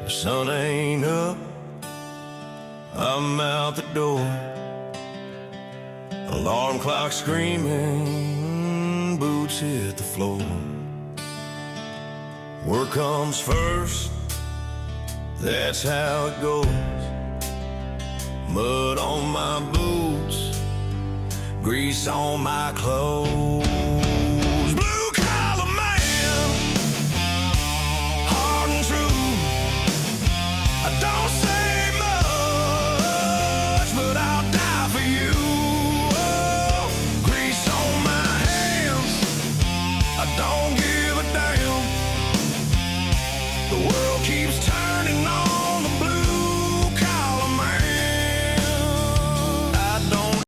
The sun ain't up, I'm out the door. Alarm clock screaming, boots hit the floor. Work comes first, that's how it goes. Mud on my boots, grease on my clothes.